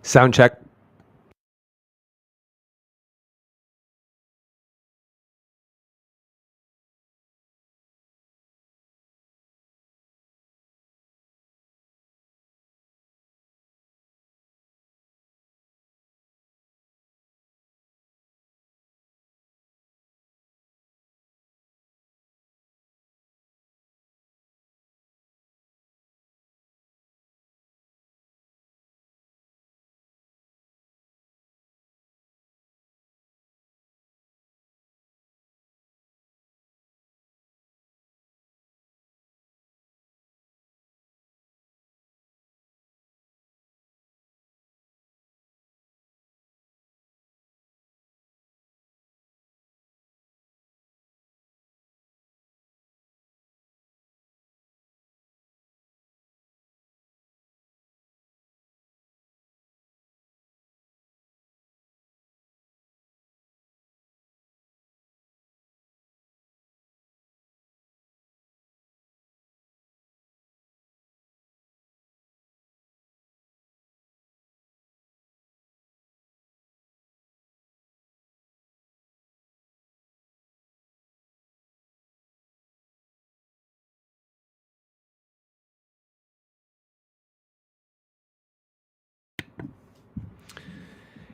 Sound check.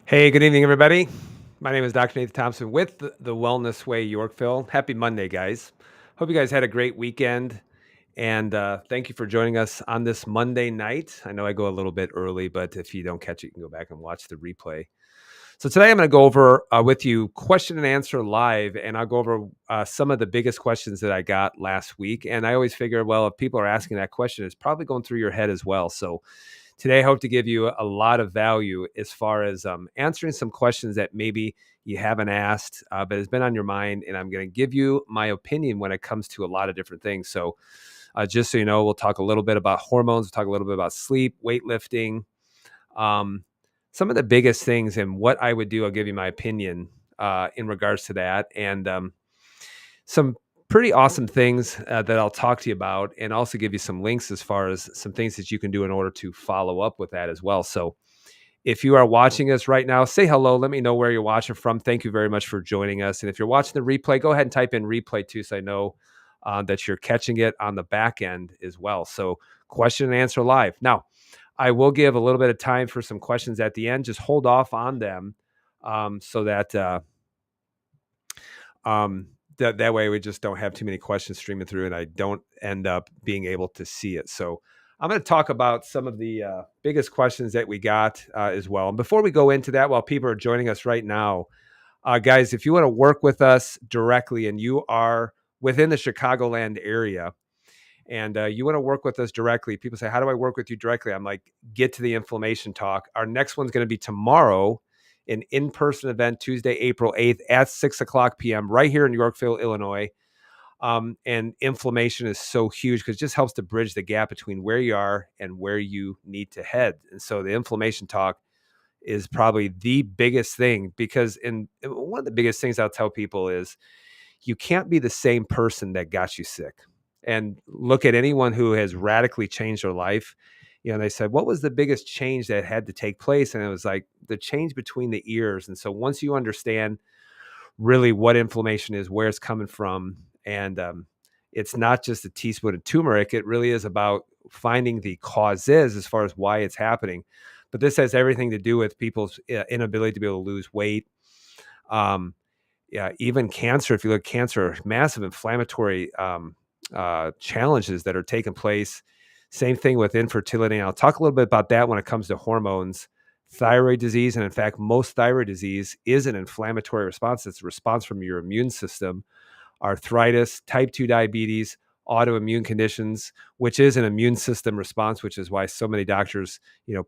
Hey, good evening, everybody. My name is Dr. Nathan Thompson with the Wellness Way Yorkville. Happy Monday, guys. Hope you guys had a great weekend. And thank you for joining us on this Monday night. I know I go a little bit early, but if you don't catch it, you can go back and watch the replay. So today I'm going to go over with you question and answer live, and I'll go over some of the biggest questions that I got last week. And I always figure, well, if people are asking that question, it's probably going through your head as well. So today I hope to give you a lot of value as far as answering some questions that maybe you haven't asked, but has been on your mind. And I'm going to give you my opinion when it comes to a lot of different things. So just so you know, we'll talk a little bit about hormones, we'll talk a little bit about sleep, weightlifting, um, some of the biggest things and what I would do. I'll give you my opinion in regards to that, and some pretty awesome things that I'll talk to you about, and also give you some links as far as some things that you can do in order to follow up with that as well. So if you are watching us right now, say hello. Let me know where you're watching from. Thank you very much for joining us. And if you're watching the replay, go ahead and type in replay too, so I know that you're catching it on the back end as well. So question and answer live. Now, I will give a little bit of time for some questions at the end. Just hold off on them so that um, that way we just don't have too many questions streaming through, and I don't end up being able to see it. So I'm going to talk about some of the biggest questions that we got as well. And before we go into that, while people are joining us right now, guys, if you want to work with us directly and you are within the Chicagoland area, and you want to work with us directly, people say, how do I work with you directly? I'm like, get to the Inflammation Talk. Our next one's going to be tomorrow, an in-person event, Tuesday, April 8th at 6 o'clock p.m. right here in Yorkville, Illinois. And inflammation is so huge because it just helps to bridge the gap between where you are and where you need to head. And so the Inflammation Talk is probably the biggest thing, because one of the biggest things I'll tell people is you can't be the same person that got you sick. And look at anyone who has radically changed their life. You know, they said, what was the biggest change that had to take place? And it was like the change between the ears. And so once you understand really what inflammation is, where it's coming from, and it's not just a teaspoon of turmeric, it really is about finding the causes as far as why it's happening. But this has everything to do with people's inability to be able to lose weight. Yeah, even cancer. If you look at cancer, massive inflammatory challenges that are taking place. Same thing with infertility. And I'll talk a little bit about that when it comes to hormones, thyroid disease. And in fact, most thyroid disease is an inflammatory response. It's a response from your immune system. Arthritis, type 2 diabetes, autoimmune conditions, which is an immune system response, which is why so many doctors,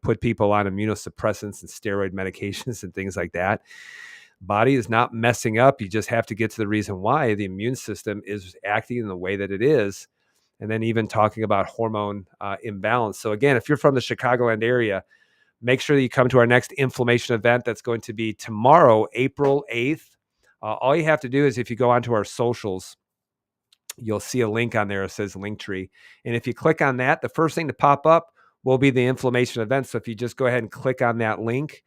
put people on immunosuppressants and steroid medications and things like that. Body is not messing up. You just have to get to the reason why the immune system is acting in the way that it is. And then even talking about hormone imbalance. So again, if you're from the Chicagoland area, make sure that you come to our next inflammation event. That's going to be tomorrow, April 8th. All you have to do is, if you go onto our socials, you'll see a link on there that says Linktree. And if you click on that, the first thing to pop up will be the inflammation event. So if you just go ahead and click on that link,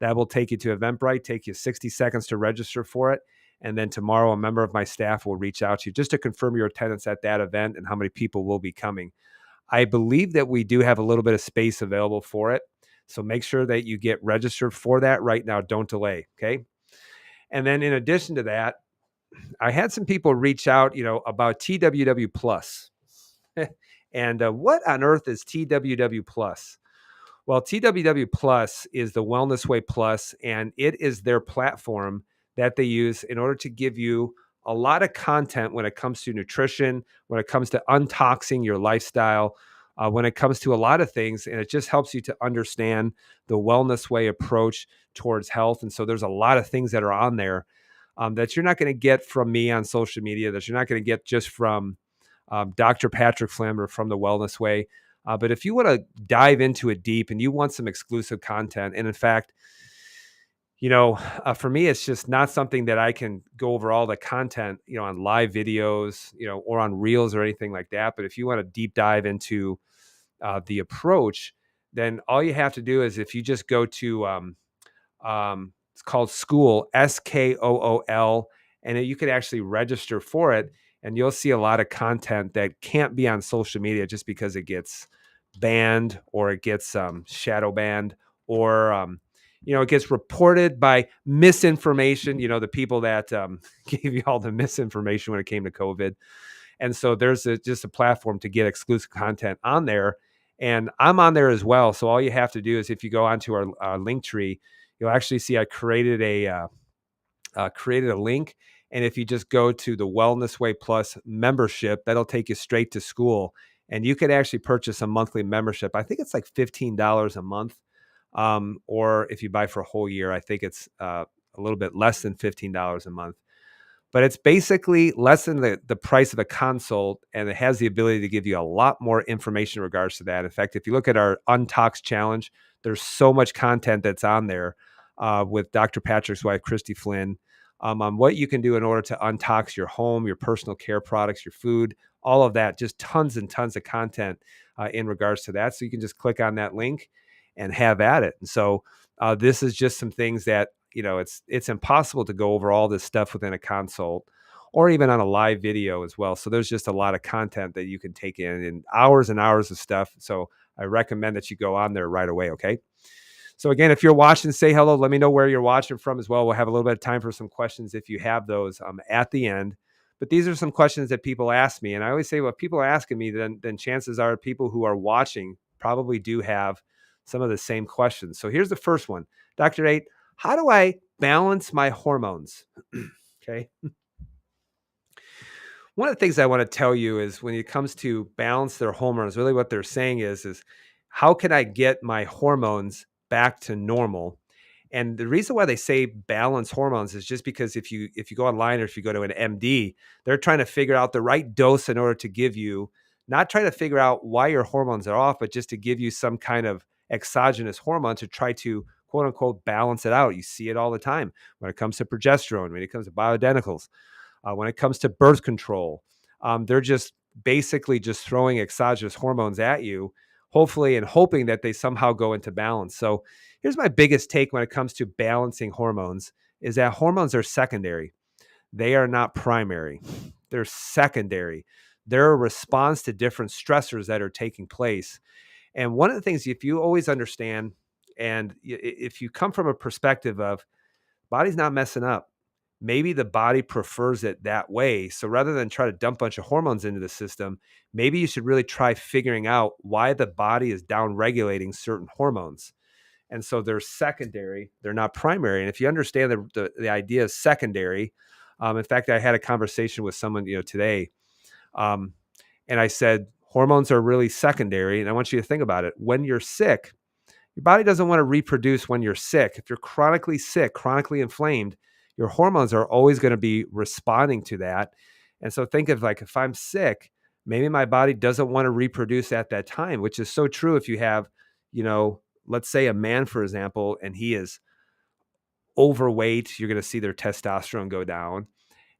that will take you to Eventbrite, take you 60 seconds to register for it. And then tomorrow, a member of my staff will reach out to you just to confirm your attendance at that event and how many people will be coming. I believe that we do have a little bit of space available for it. So make sure that you get registered for that right now. Don't delay. Okay. And then in addition to that, I had some people reach out, about TWW Plus. And what on earth is TWW Plus? Well, TWW Plus is the Wellness Way Plus, and it is their platform that they use in order to give you a lot of content when it comes to nutrition, when it comes to untoxing your lifestyle, when it comes to a lot of things. And it just helps you to understand the Wellness Way approach towards health. And so there's a lot of things that are on there that you're not going to get from me on social media, that you're not going to get just from Dr. Patrick Flynn or from the Wellness Way. But if you want to dive into it deep and you want some exclusive content, and in fact, for me, it's just not something that I can go over all the content, on live videos, or on reels or anything like that. But if you want to deep dive into the approach, then all you have to do is if you just go to, it's called Skool, Skool, and you could actually register for it. And you'll see a lot of content that can't be on social media just because it gets banned or it gets shadow banned or it gets reported by misinformation, the people that gave you all the misinformation when it came to COVID. And so there's just a platform to get exclusive content on there. And I'm on there as well. So all you have to do is if you go onto our link tree, you'll actually see I created a link. And if you just go to the Wellness Way Plus membership, that'll take you straight to Skool. And you could actually purchase a monthly membership. I think it's like $15 a month. Or if you buy for a whole year, I think it's a little bit less than $15 a month. But it's basically less than the price of a consult, and it has the ability to give you a lot more information in regards to that. In fact, if you look at our Untox Challenge, there's so much content that's on there with Dr. Patrick's wife, Christy Flynn, on what you can do in order to untox your home, your personal care products, your food, all of that, just tons and tons of content in regards to that. So you can just click on that link and have at it. And so this is just some things that, it's impossible to go over all this stuff within a consult or even on a live video as well. So there's just a lot of content that you can take in and hours of stuff. So I recommend that you go on there right away. Okay. So again, if you're watching, say hello. Let me know where you're watching from as well. We'll have a little bit of time for some questions if you have those at the end. But these are some questions that people ask me. And I always say, well, if people are asking me, then chances are people who are watching probably do have some of the same questions. So here's the first one. Dr. Nate, how do I balance my hormones? Okay. One of the things I want to tell you is when it comes to balance their hormones, really what they're saying is how can I get my hormones back to normal? And the reason why they say balance hormones is just because if you go online or if you go to an MD, they're trying to figure out the right dose in order to give you, not trying to figure out why your hormones are off, but just to give you some kind of exogenous hormone to try to quote unquote balance it out. You see it all the time when it comes to progesterone, when it comes to bioidenticals, when it comes to birth control. They're just basically just throwing exogenous hormones at you, hopefully, and hoping that they somehow go into balance. So here's my biggest take when it comes to balancing hormones is that hormones are secondary. They are not primary. They're secondary. They're a response to different stressors that are taking place. And one of the things, if you always understand, and if you come from a perspective of body's not messing up, maybe the body prefers it that way. So rather than try to dump a bunch of hormones into the system, maybe you should really try figuring out why the body is down regulating certain hormones. And so they're secondary, they're not primary. And if you understand the idea of secondary, in fact, I had a conversation with someone, today, and I said, hormones are really secondary. And I want you to think about it. When you're sick, your body doesn't want to reproduce when you're sick. If you're chronically sick, chronically inflamed, your hormones are always going to be responding to that. And so think of like, if I'm sick, maybe my body doesn't want to reproduce at that time, which is so true. If you have, let's say a man, for example, and he is overweight, you're going to see their testosterone go down.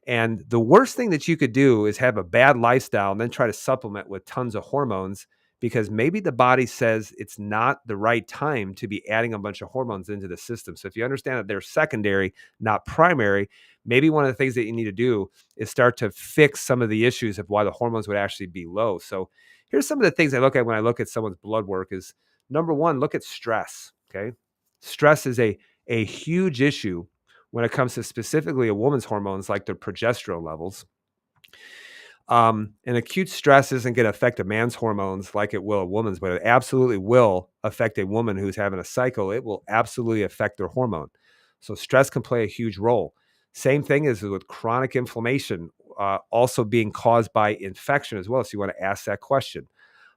And the worst thing that you could do is have a bad lifestyle and then try to supplement with tons of hormones, because maybe the body says it's not the right time to be adding a bunch of hormones into the system. So if you understand that they're secondary, not primary, maybe one of the things that you need to do is start to fix some of the issues of why the hormones would actually be low. So here's some of the things I look at when I look at someone's blood work is number one, look at stress. Okay. Stress is a huge issue when it comes to specifically a woman's hormones, like their progesterone levels. And acute stress isn't going to affect a man's hormones like it will a woman's, but it absolutely will affect a woman who's having a cycle. It will absolutely affect their hormone. So stress can play a huge role. Same thing is with chronic inflammation, also being caused by infection as well. So you want to ask that question.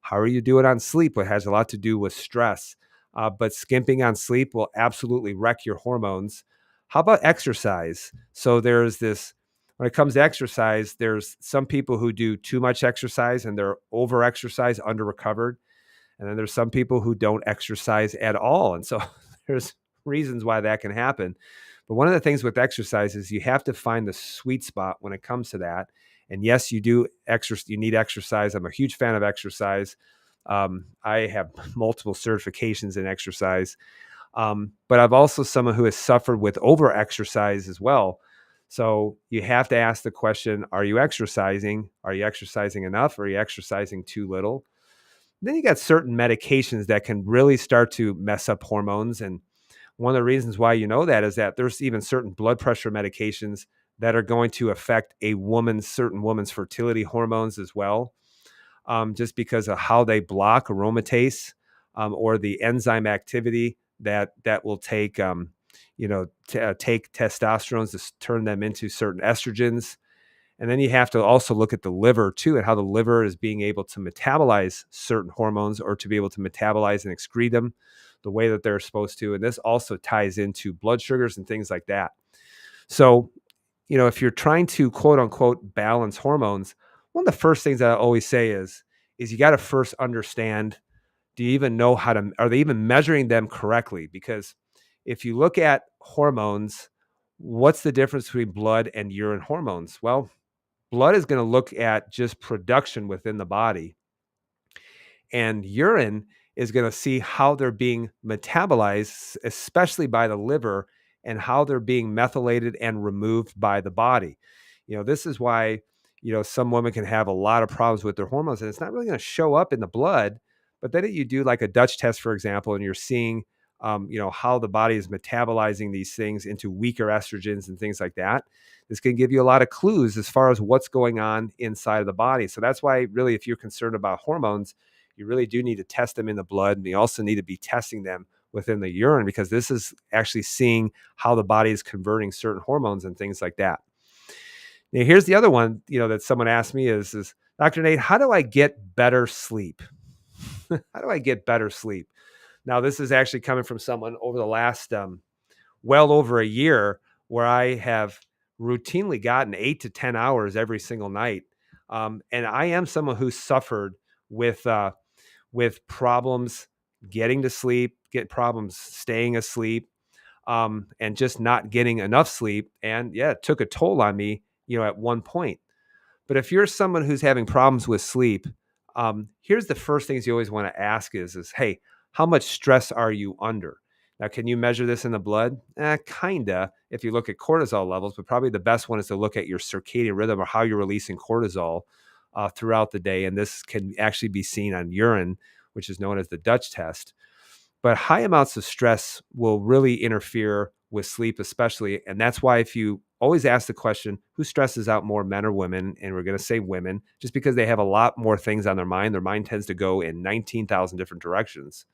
How are you doing on sleep? It has a lot to do with stress. But skimping on sleep will absolutely wreck your hormones. How about exercise? So there's this when it comes to exercise, there's some people who do too much exercise and they're over exercise, under recovered. And then there's some people who don't exercise at all. And so there's reasons why that can happen. But one of the things with exercise is you have to find the sweet spot when it comes to that. And yes, you need exercise. I'm a huge fan of exercise. I have multiple certifications in exercise. But I've also someone who has suffered with over exercise as well. So you have to ask the question, are you exercising? Are you exercising enough? Or are you exercising too little? Then you got certain medications that can really start to mess up hormones. And one of the reasons why you know that is that there's even certain blood pressure medications that are going to affect certain woman's fertility hormones as well, just because of how they block aromatase or the enzyme activity that will take take testosterones to turn them into certain estrogens. And then you have to also look at the liver too, and how the liver is being able to metabolize certain hormones or to be able to metabolize and excrete them the way that they're supposed to. And this also ties into blood sugars and things like that. So, if you're trying to quote unquote balance hormones, one of the first things I always say is you got to first understand, do you even know are they even measuring them correctly? Because if you look at hormones, what's the difference between blood and urine hormones? Well, blood is going to look at just production within the body, and urine is going to see how they're being metabolized, especially by the liver, and how they're being methylated and removed by the body. This is why, some women can have a lot of problems with their hormones, and it's not really going to show up in the blood. But then you do like a Dutch test, for example, and you're seeing, how the body is metabolizing these things into weaker estrogens and things like that. This can give you a lot of clues as far as what's going on inside of the body. So that's why, really, if you're concerned about hormones, you really do need to test them in the blood, and you also need to be testing them within the urine, because this is actually seeing how the body is converting certain hormones and things like that. Now, here's the other one, that someone asked me is Dr. Nate, how do I get better sleep? How do I get better sleep? Now, this is actually coming from someone over the last well over a year, where I have routinely gotten 8 to 10 hours every single night. And I am someone who suffered with problems getting to sleep, get problems staying asleep, and just not getting enough sleep. And yeah, it took a toll on me, at one point. But if you're someone who's having problems with sleep, here's the first things you always want to ask is, hey, how much stress are you under? Now, can you measure this in the blood? Kinda, if you look at cortisol levels, but probably the best one is to look at your circadian rhythm, or how you're releasing cortisol throughout the day. And this can actually be seen on urine, which is known as the Dutch test. But high amounts of stress will really interfere with sleep, especially. And that's why, if you always ask the question, who stresses out more, men or women? And we're going to say women, just because they have a lot more things on their mind. Their mind tends to go in 19,000 different directions.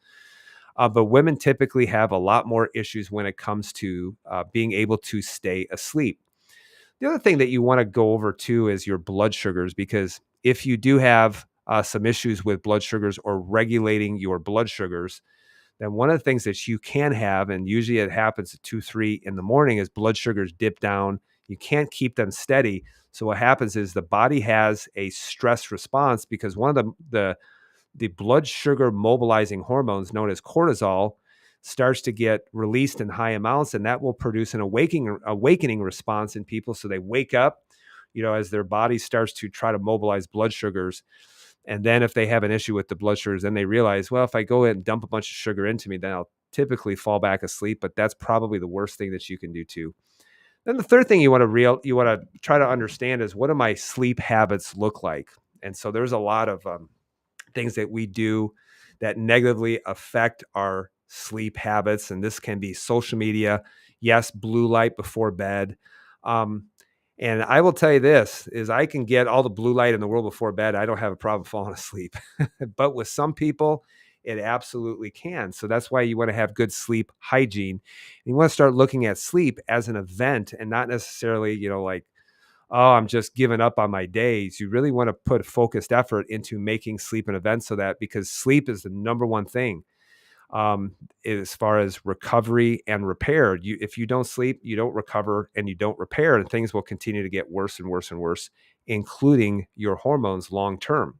But women typically have a lot more issues when it comes to being able to stay asleep. The other thing that you want to go over too is your blood sugars, because if you do have some issues with blood sugars or regulating your blood sugars, then one of the things that you can have, and usually it happens at 2, 3 in the morning, is blood sugars dip down. You can't keep them steady. So what happens is the body has a stress response, because one of the blood sugar mobilizing hormones, known as cortisol, starts to get released in high amounts, and that will produce an awakening response in people. So they wake up, as their body starts to try to mobilize blood sugars. And then if they have an issue with the blood sugars, then they realize, well, if I go ahead and dump a bunch of sugar into me, then I'll typically fall back asleep. But that's probably the worst thing that you can do too. Then the third thing you want to try to understand is, what do my sleep habits look like? And so there's a lot of things that we do that negatively affect our sleep habits. And this can be social media. Yes, blue light before bed. Um, and I will tell you this is, I can get all the blue light in the world before bed. I don't have a problem falling asleep. But with some people, it absolutely can. So that's why you want to have good sleep hygiene. And you want to start looking at sleep as an event, and not necessarily, like, oh, I'm just giving up on my days. You really want to put focused effort into making sleep an event, so that, because sleep is the number one thing as far as recovery and repair. If you don't sleep, you don't recover and you don't repair, and things will continue to get worse and worse and worse, including your hormones long term.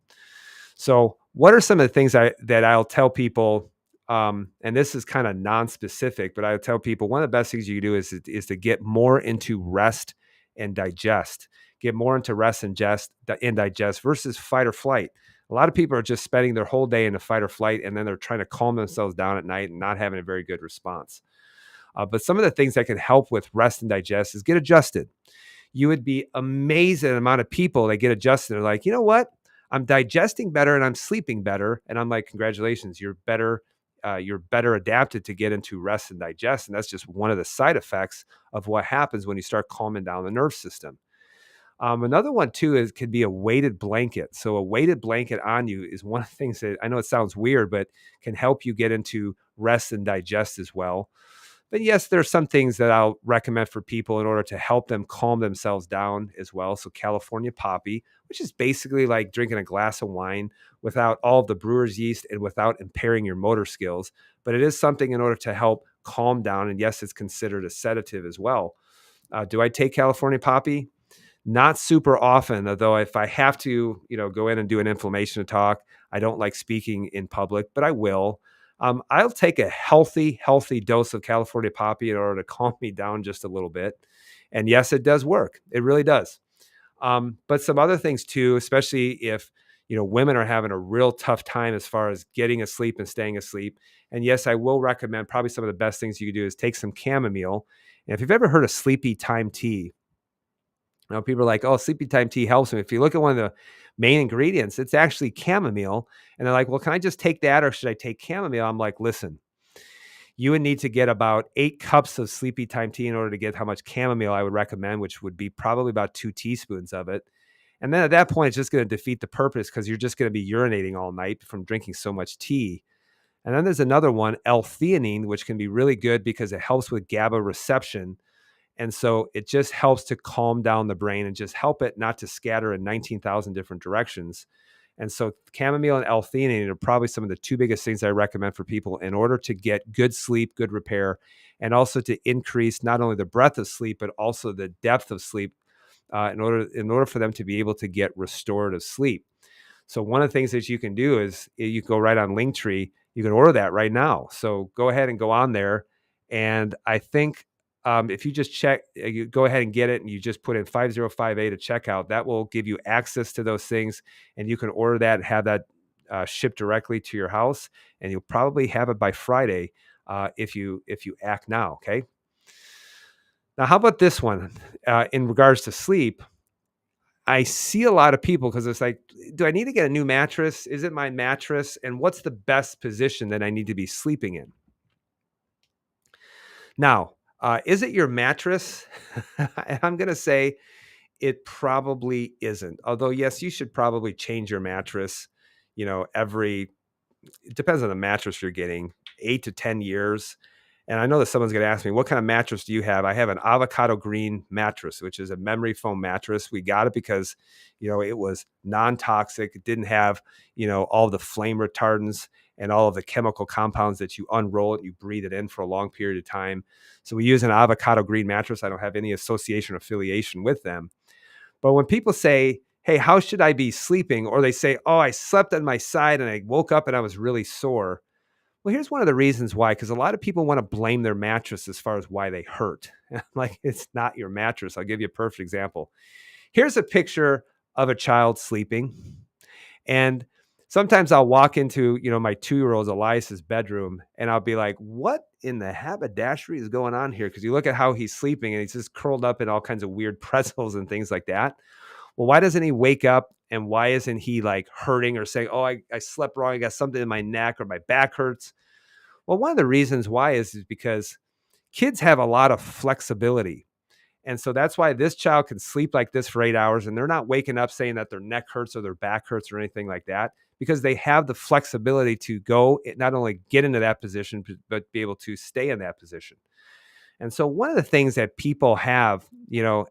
So, what are some of the things that I'll tell people? And this is kind of non-specific, but I tell people one of the best things you can do is to get more into rest and digest. Get more into rest and digest versus fight or flight. A lot of people are just spending their whole day in a fight or flight, and then they're trying to calm themselves down at night and not having a very good response. But some of the things that can help with rest and digest is get adjusted. You would be amazed at the amount of people that get adjusted. They're like, you know what? I'm digesting better and I'm sleeping better. And I'm like, congratulations, you're better. You're better adapted to get into rest and digest. And that's just one of the side effects of what happens when you start calming down the nerve system. Another one too could be a weighted blanket. So a weighted blanket on you is one of the things that, I know it sounds weird, but can help you get into rest and digest as well. But yes, there are some things that I'll recommend for people in order to help them calm themselves down as well. So California Poppy, which is basically like drinking a glass of wine without all of the brewer's yeast and without impairing your motor skills. But it is something in order to help calm down. And yes, it's considered a sedative as well. Do I take California Poppy? Not super often, although if I have to, go in and do an inflammation talk, I don't like speaking in public, but I will. I'll take a healthy dose of California Poppy in order to calm me down just a little bit. And yes, it does work. It really does. But some other things too, especially if, women are having a real tough time as far as getting asleep and staying asleep. And yes, I will recommend, probably some of the best things you can do is take some chamomile. And if you've ever heard of sleepy time tea, people are like, oh, sleepy time tea helps me. If you look at one of the main ingredients, it's actually chamomile. And they're like, well, can I just take that, or should I take chamomile? I'm like, listen, you would need to get about 8 cups of sleepy time tea in order to get how much chamomile I would recommend, which would be probably about 2 teaspoons of it. And then at that point, it's just going to defeat the purpose, because you're just going to be urinating all night from drinking so much tea. And then there's another one, L-theanine, which can be really good because it helps with GABA reception. And so it just helps to calm down the brain and just help it not to scatter in 19,000 different directions. And so chamomile and L-theanine are probably some of the 2 biggest things I recommend for people in order to get good sleep, good repair, and also to increase not only the breadth of sleep, but also the depth of sleep in order for them to be able to get restorative sleep. So one of the things that you can do is you go right on Linktree. You can order that right now. So go ahead and go on there. And I think if you just you go ahead and get it, and you just put in 5058 to checkout, that will give you access to those things. And you can order that and have that shipped directly to your house. And you'll probably have it by Friday if you act now. Okay. Now, how about this one in regards to sleep? I see a lot of people, because it's like, do I need to get a new mattress? Is it my mattress? And what's the best position that I need to be sleeping in? Now, is it your mattress? I'm going to say it probably isn't. Although, yes, you should probably change your mattress, it depends on the mattress you're getting, 8 to 10 years. And I know that someone's going to ask me, what kind of mattress do you have? I have an avocado green mattress, which is a memory foam mattress. We got it because, it was non-toxic. It didn't have, all the flame retardants and all of the chemical compounds that you unroll it, you breathe it in for a long period of time. So we use an avocado green mattress. I don't have any association or affiliation with them. But when people say, hey, how should I be sleeping? Or they say, oh, I slept on my side and I woke up and I was really sore. Well, here's one of the reasons why, because a lot of people want to blame their mattress as far as why they hurt. Like, it's not your mattress. I'll give you a perfect example. Here's a picture of a child sleeping. And Sometimes I'll walk into, my 2-year-old Elias's bedroom and I'll be like, what in the haberdashery is going on here? Because you look at how he's sleeping and he's just curled up in all kinds of weird pretzels and things like that. Well, why doesn't he wake up and why isn't he like hurting or saying, oh, I slept wrong. I got something in my neck or my back hurts? Well, one of the reasons why is because kids have a lot of flexibility. And so that's why this child can sleep like this for 8 hours and they're not waking up saying that their neck hurts or their back hurts or anything like that, because they have the flexibility to go not only get into that position, but be able to stay in that position. And so one of the things that people have,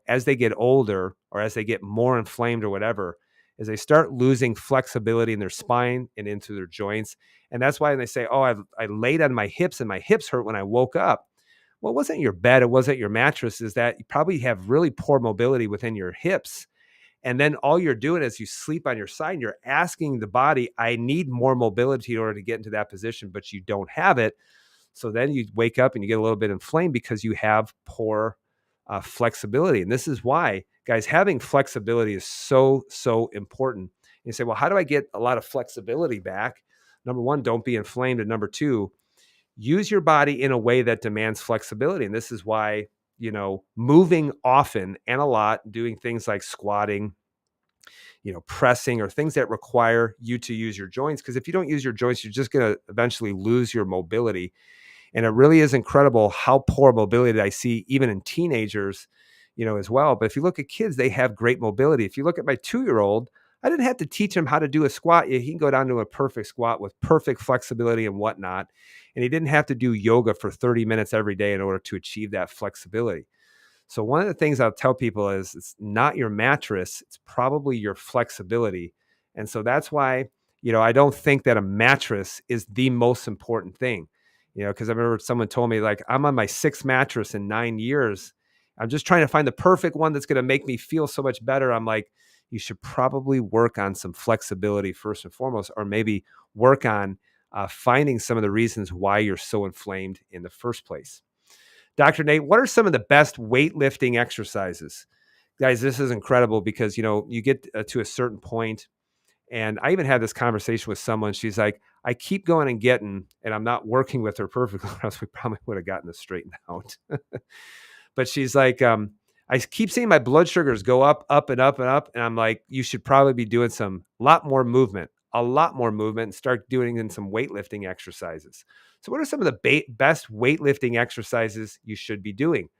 as they get older or as they get more inflamed or whatever, is they start losing flexibility in their spine and into their joints. And that's why they say, oh, I laid on my hips and my hips hurt when I woke up. Well, it wasn't your bed, it wasn't your mattress, is that you probably have really poor mobility within your hips. And then all you're doing is you sleep on your side and you're asking the body, I need more mobility in order to get into that position, but you don't have it. So then you wake up and you get a little bit inflamed because you have poor flexibility. And this is why, guys, having flexibility is so, so important. You say, well, how do I get a lot of flexibility back? Number one, don't be inflamed. And number two, use your body in a way that demands flexibility. And this is why, moving often and a lot, doing things like squatting, pressing, or things that require you to use your joints. Because if you don't use your joints, you're just going to eventually lose your mobility. And it really is incredible how poor mobility that I see even in teenagers, as well. But if you look at kids, they have great mobility. If you look at my 2-year-old, I didn't have to teach him how to do a squat. He can go down to a perfect squat with perfect flexibility and whatnot. And he didn't have to do yoga for 30 minutes every day in order to achieve that flexibility. So one of the things I'll tell people is it's not your mattress, it's probably your flexibility. And so that's why, I don't think that a mattress is the most important thing, because I remember someone told me, like, I'm on my 6th mattress in 9 years. I'm just trying to find the perfect one that's going to make me feel so much better. I'm like, you should probably work on some flexibility first and foremost, or maybe work on finding some of the reasons why you're so inflamed in the first place. Dr. Nate, what are some of the best weightlifting exercises? Guys, this is incredible because, you get to a certain point, and I even had this conversation with someone. She's like, I keep going and getting, and I'm not working with her perfectly, or else we probably would have gotten this straightened out. But she's like, I keep seeing my blood sugars go up, up and up and up. And I'm like, you should probably be doing a lot more movement, and start doing in some weightlifting exercises. So what are some of the best weightlifting exercises you should be doing?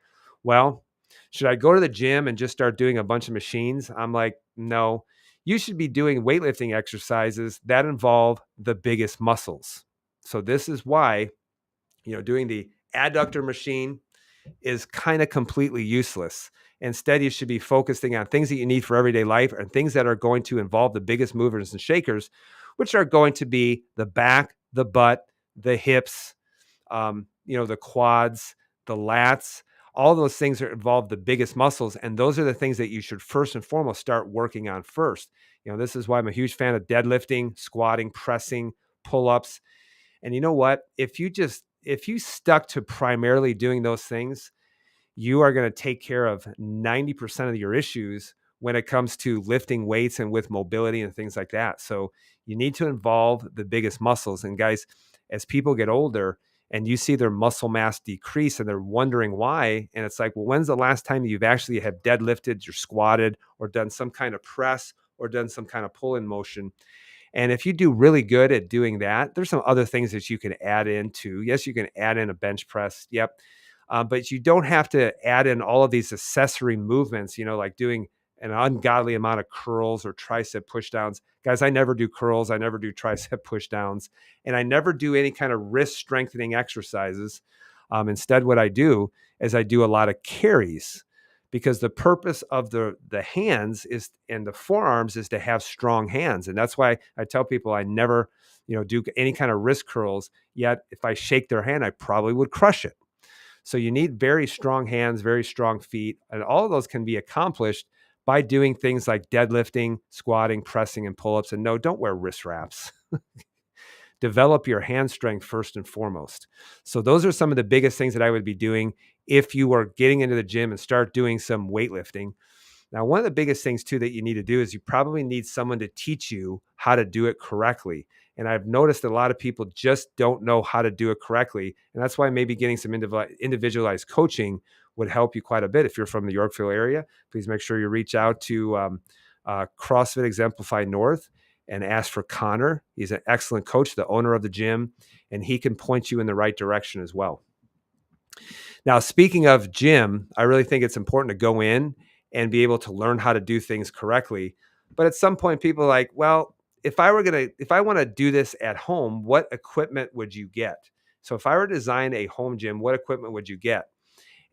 Well, should I go to the gym and just start doing a bunch of machines? I'm like, no, you should be doing weightlifting exercises that involve the biggest muscles. So this is why, doing the adductor machine is kind of completely useless. Instead, you should be focusing on things that you need for everyday life and things that are going to involve the biggest movers and shakers, which are going to be the back, the butt, the hips, the quads, the lats. All those things are involve the biggest muscles. And those are the things that you should first and foremost start working on first. This is why I'm a huge fan of deadlifting, squatting, pressing, pull-ups. And you know what? If you stuck to primarily doing those things, you are going to take care of 90% of your issues when it comes to lifting weights and with mobility and things like that. So you need to involve the biggest muscles. And guys, as people get older and you see their muscle mass decrease and they're wondering why, and it's like, well, when's the last time you've actually have deadlifted or squatted or done some kind of press or done some kind of pull-in motion? And if you do really good at doing that, there's some other things that you can add into. Yes, you can add in a bench press. Yep. But you don't have to add in all of these accessory movements, like doing an ungodly amount of curls or tricep push downs. Guys, I never do curls. I never do tricep push downs. And I never do any kind of wrist strengthening exercises. Instead, what I do is I do a lot of carries, because the purpose of the hands is and the forearms is to have strong hands. And that's why I tell people I never, do any kind of wrist curls. Yet if I shake their hand, I probably would crush it. So you need very strong hands, very strong feet, and all of those can be accomplished by doing things like deadlifting, squatting, pressing, and pull-ups. And no, don't wear wrist wraps. Develop your hand strength first and foremost. So those are some of the biggest things that I would be doing if you are getting into the gym and start doing some weightlifting. Now, one of the biggest things too that you need to do is you probably need someone to teach you how to do it correctly. And I've noticed that a lot of people just don't know how to do it correctly. And that's why maybe getting some individualized coaching would help you quite a bit. If you're from the Yorkville area, please make sure you reach out to CrossFit Exemplify North and ask for Connor. He's an excellent coach, the owner of the gym, and he can point you in the right direction as well. Now, speaking of gym, I really think it's important to go in and be able to learn how to do things correctly. But at some point, people are like, well, if I want to do this at home, what equipment would you get? So if I were to design a home gym, what equipment would you get?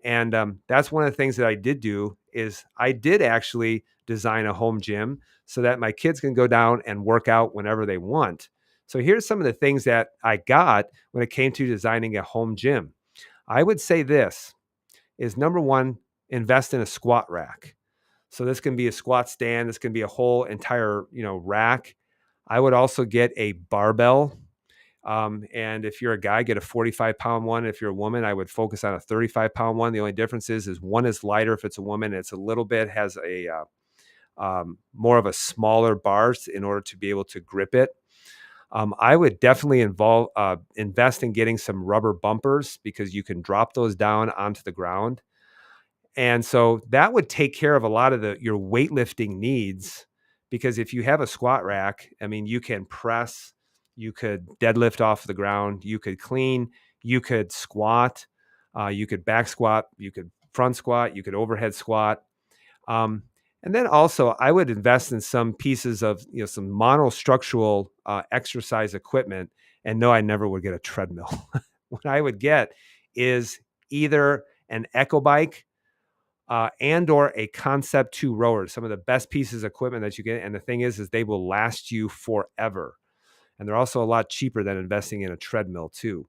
And that's one of the things that I did do is I did actually design a home gym so that my kids can go down and work out whenever they want. So here's some of the things that I got when it came to designing a home gym. I would say this is number one, invest in a squat rack. So this can be a squat stand. This can be a whole entire, rack. I would also get a barbell. And if you're a guy, get a 45-pound one. If you're a woman, I would focus on a 35-pound one. The only difference is one is lighter if it's a woman. It's a little bit has a more of a smaller bars in order to be able to grip it. I would definitely invest in getting some rubber bumpers because you can drop those down onto the ground. And so that would take care of a lot of your weightlifting needs, because if you have a squat rack, I mean, you can press, you could deadlift off the ground, you could clean, you could squat, you could back squat, you could front squat, you could overhead squat. And then also I would invest in some pieces of, some monostructural exercise equipment. And no, I never would get a treadmill. What I would get is either an Echo Bike and or a Concept 2 rower, some of the best pieces of equipment that you get. And the thing is they will last you forever. And they're also a lot cheaper than investing in a treadmill too.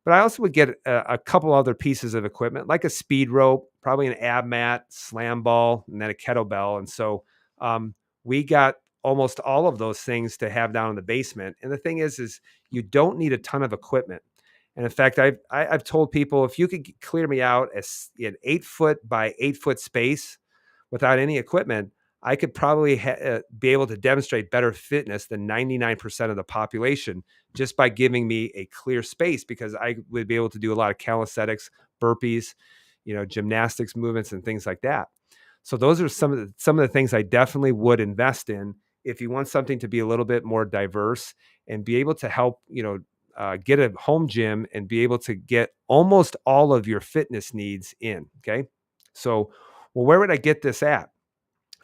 But I also would get a couple other pieces of equipment, like a speed rope, probably an ab mat, slam ball, and then a kettlebell. And so we got almost all of those things to have down in the basement. And the thing is you don't need a ton of equipment. And in fact, I've told people, if you could clear me out an 8-foot by 8-foot space without any equipment, I could probably be able to demonstrate better fitness than 99% of the population just by giving me a clear space, because I would be able to do a lot of calisthenics, burpees, gymnastics movements and things like that. So those are some of the things I definitely would invest in if you want something to be a little bit more diverse and be able to help, get a home gym and be able to get almost all of your fitness needs in. Okay. So, well, where would I get this at?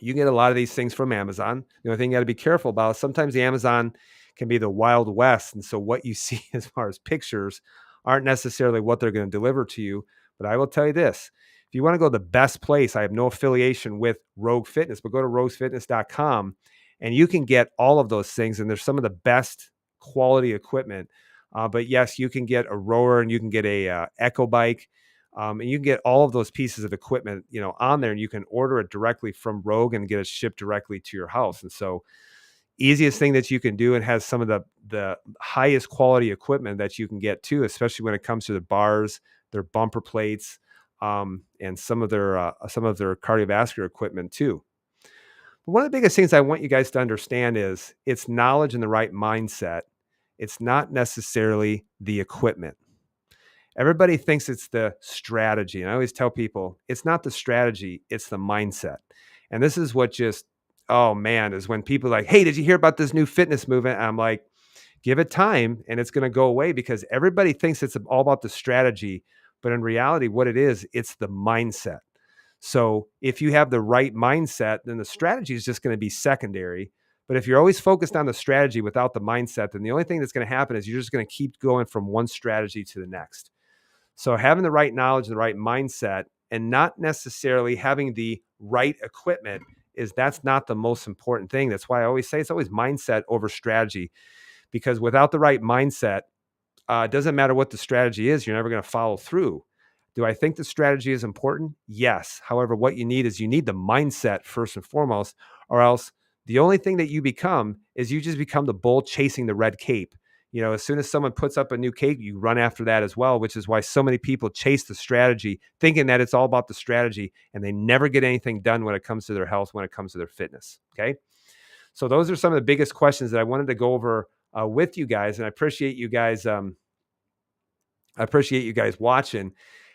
You get a lot of these things from Amazon. The only thing you got to be careful about is sometimes the Amazon can be the Wild West. And so what you see as far as pictures aren't necessarily what they're going to deliver to you. But I will tell you this, if you want to go to the best place, I have no affiliation with Rogue Fitness, but go to roguefitness.com and you can get all of those things. And there's some of the best quality equipment. But yes, you can get a rower and you can get a Echo Bike. And you can get all of those pieces of equipment, on there, and you can order it directly from Rogue and get it shipped directly to your house. And so easiest thing that you can do, and has some of the highest quality equipment that you can get too, especially when it comes to the bars, their bumper plates, and some of their cardiovascular equipment too. But one of the biggest things I want you guys to understand is it's knowledge and the right mindset. It's not necessarily the equipment. Everybody thinks it's the strategy. And I always tell people it's not the strategy, it's the mindset. And this is what oh man, is when people are like, hey, did you hear about this new fitness movement? And I'm like, give it time and it's going to go away, because everybody thinks it's all about the strategy. But in reality, what it is, it's the mindset. So if you have the right mindset, then the strategy is just going to be secondary. But if you're always focused on the strategy without the mindset, then the only thing that's going to happen is you're just going to keep going from one strategy to the next. So having the right knowledge and the right mindset, and not necessarily having the right equipment, that's not the most important thing. That's why I always say it's always mindset over strategy, because without the right mindset, it doesn't matter what the strategy is, you're never going to follow through. Do I think the strategy is important? Yes. However, what you need the mindset first and foremost, or else the only thing that you become is you just become the bull chasing the red cape. As soon as someone puts up a new cake, you run after that as well, which is why so many people chase the strategy, thinking that it's all about the strategy, and they never get anything done when it comes to their health, when it comes to their fitness. Okay. So those are some of the biggest questions that I wanted to go over with you guys. And I appreciate you guys. I appreciate you guys watching.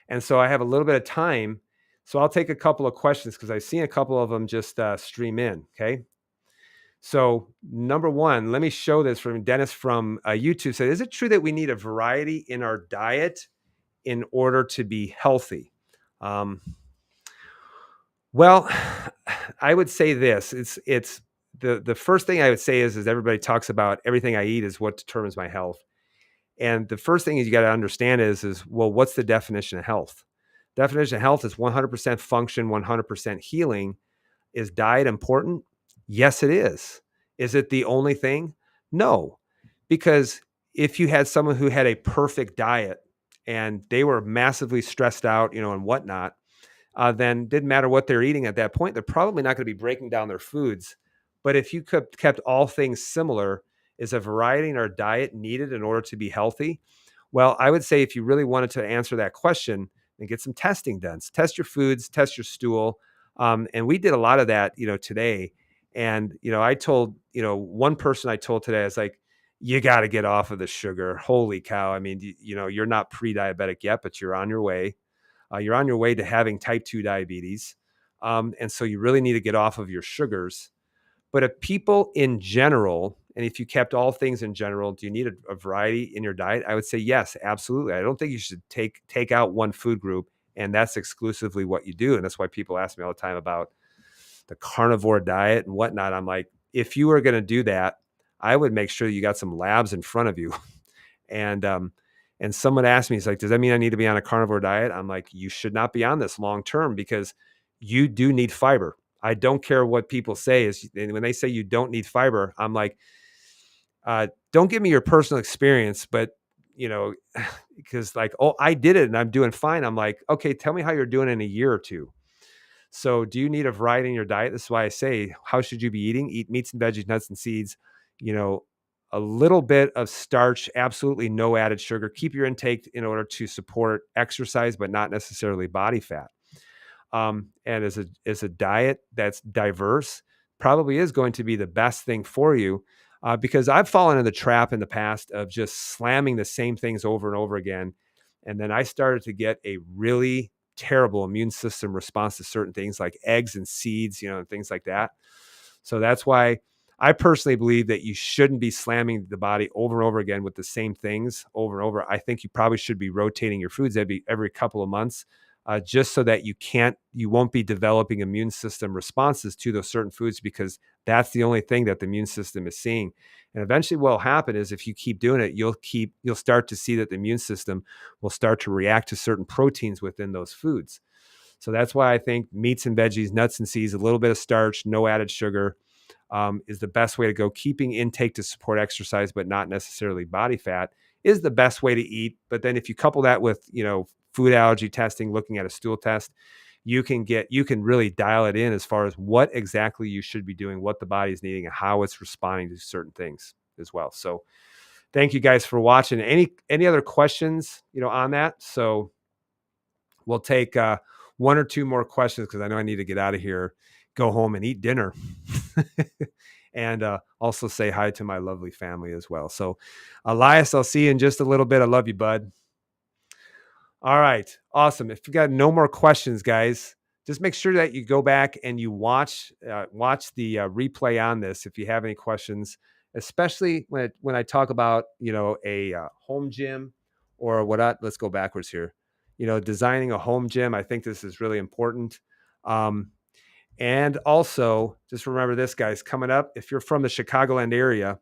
And so I have a little bit of time. So I'll take a couple of questions because I've seen a couple of them just stream in. Okay. So number one, let me show this from Dennis from YouTube. Said, is it true that we need a variety in our diet in order to be healthy? Um, well, I would say this. It's the first thing I would say is everybody talks about everything I eat is what determines my health. And the first thing is you got to understand is well, what's the definition of health? Definition of health is 100% function, 100% healing. Is diet important? Yes, it is. Is it the only thing? No, because if you had someone who had a perfect diet and they were massively stressed out, and whatnot, then didn't matter what they're eating at that point. They're probably not going to be breaking down their foods. But if you kept all things similar, is a variety in our diet needed in order to be healthy? Well, I would say if you really wanted to answer that question, then get some testing done. So test your foods, test your stool. And we did a lot of that, today. And, I told, one person I told today, I was like, you got to get off of the sugar. Holy cow. I mean, you're not pre-diabetic yet, but you're on your way. You're on your way to having type 2 diabetes. And so you really need to get off of your sugars. But if people in general, and if you kept all things in general, do you need a variety in your diet? I would say yes, absolutely. I don't think you should take out one food group and that's exclusively what you do. And that's why people ask me all the time about the carnivore diet and whatnot. I'm like, if you were going to do that, I would make sure you got some labs in front of you. And someone asked me, he's like, does that mean I need to be on a carnivore diet? I'm like, you should not be on this long term because you do need fiber. I don't care what people say is when they say you don't need fiber, I'm like, don't give me your personal experience, but because like, oh, I did it and I'm doing fine. I'm like, okay, tell me how you're doing in a year or two. So do you need a variety in your diet? This is why I say, how should you be eating? Eat meats and veggies, nuts and seeds, a little bit of starch, absolutely no added sugar. Keep your intake in order to support exercise, but not necessarily body fat. And as a diet that's diverse, probably is going to be the best thing for you. Because I've fallen in the trap in the past of just slamming the same things over and over again. And then I started to get a really terrible immune system response to certain things like eggs and seeds, and things like that. So that's why I personally believe that you shouldn't be slamming the body over and over again with the same things over and over. I think you probably should be rotating your foods every couple of months, just so that you won't be developing immune system responses to those certain foods, because that's the only thing that the immune system is seeing. And eventually what will happen is if you keep doing it, you'll start to see that the immune system will start to react to certain proteins within those foods. So that's why I think meats and veggies, nuts and seeds, a little bit of starch, no added sugar, is the best way to go. Keeping intake to support exercise, but not necessarily body fat, is the best way to eat. But then if you couple that with, food allergy testing, looking at a stool test, you can really dial it in as far as what exactly you should be doing, what the body is needing, and how it's responding to certain things as well. So thank you guys for watching. Any other questions, on that? So we'll take one or two more questions because I know I need to get out of here, go home and eat dinner. And also say hi to my lovely family as well. So Elias, I'll see you in just a little bit. I love you, bud. All right. Awesome. If you got no more questions, guys, just make sure that you go back and you watch the replay on this if you have any questions, especially when I talk about, a home gym or let's go backwards here. Designing a home gym. I think this is really important. And also just remember this, guys, coming up, if you're from the Chicagoland area and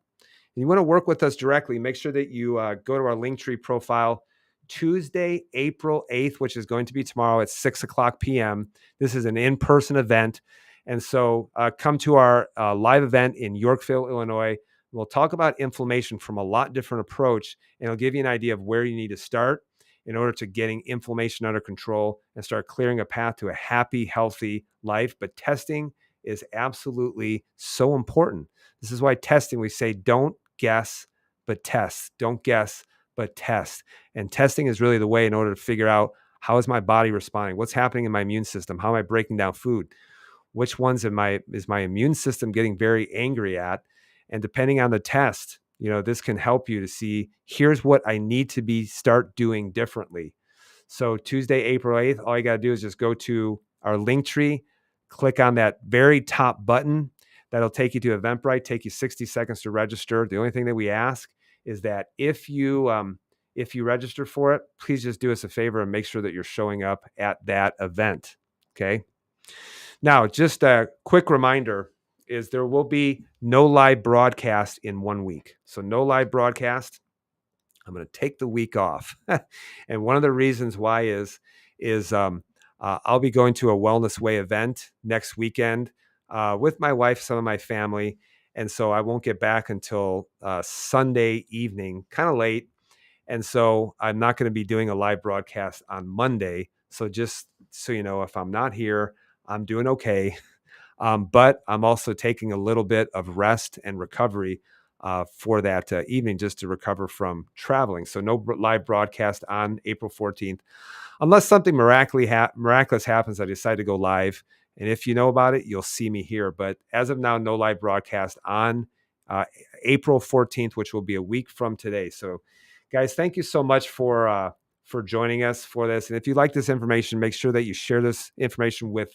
you want to work with us directly, make sure that you go to our Linktree profile. Tuesday, April 8th, which is going to be tomorrow at 6:00 p.m. This is an in-person event. And so come to our live event in Yorkville, Illinois. We'll talk about inflammation from a lot different approach, and it'll give you an idea of where you need to start in order to getting inflammation under control and start clearing a path to a happy, healthy life. But testing is absolutely so important. This is why testing, we say, don't guess, but test. Don't guess, but test. And testing is really the way in order to figure out, how is my body responding? What's happening in my immune system? How am I breaking down food? Which ones is my immune system getting very angry at? And depending on the test, this can help you to see, here's what I need to start doing differently. So Tuesday, April 8th, all you got to do is just go to our link tree, click on that very top button. That'll take you to Eventbrite, take you 60 seconds to register. The only thing that we ask is that if you register for it, please just do us a favor and make sure that you're showing up at that event. Okay. Now, just a quick reminder is there will be no live broadcast in 1 week. So no live broadcast. I'm going to take the week off. And one of the reasons why is I'll be going to a Wellness Way event next weekend with my wife, some of my family. And so I won't get back until Sunday evening, kind of late. And so I'm not going to be doing a live broadcast on Monday. So just so you know, if I'm not here, I'm doing okay. But I'm also taking a little bit of rest and recovery for that evening, just to recover from traveling. So no live broadcast on April 14th, unless something miraculous happens. I decide to go live. And if you know about it, you'll see me here. But as of now, no live broadcast on April 14th, which will be a week from today. So guys, thank you so much for joining us for this. And if you like this information, make sure that you share this information with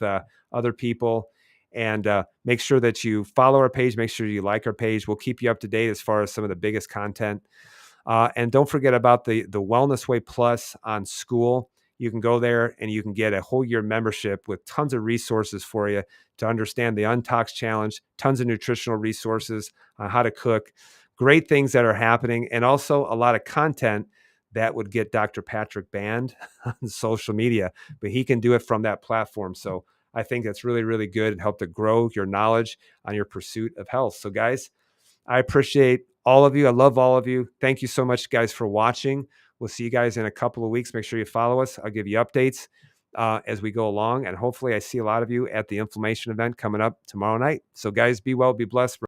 other people. And make sure that you follow our page. Make sure you like our page. We'll keep you up to date as far as some of the biggest content. And don't forget about the Wellness Way Plus on School. You can go there and you can get a whole year membership with tons of resources for you to understand the Untox Challenge, tons of nutritional resources on how to cook, great things that are happening, and also a lot of content that would get Dr. Patrick banned on social media, but he can do it from that platform. So I think that's really, really good and help to grow your knowledge on your pursuit of health. So guys, I appreciate all of you. I love all of you. Thank you so much, guys, for watching. We'll see you guys in a couple of weeks. Make sure you follow us. I'll give you updates as we go along. And hopefully I see a lot of you at the inflammation event coming up tomorrow night. So guys, be well, be blessed.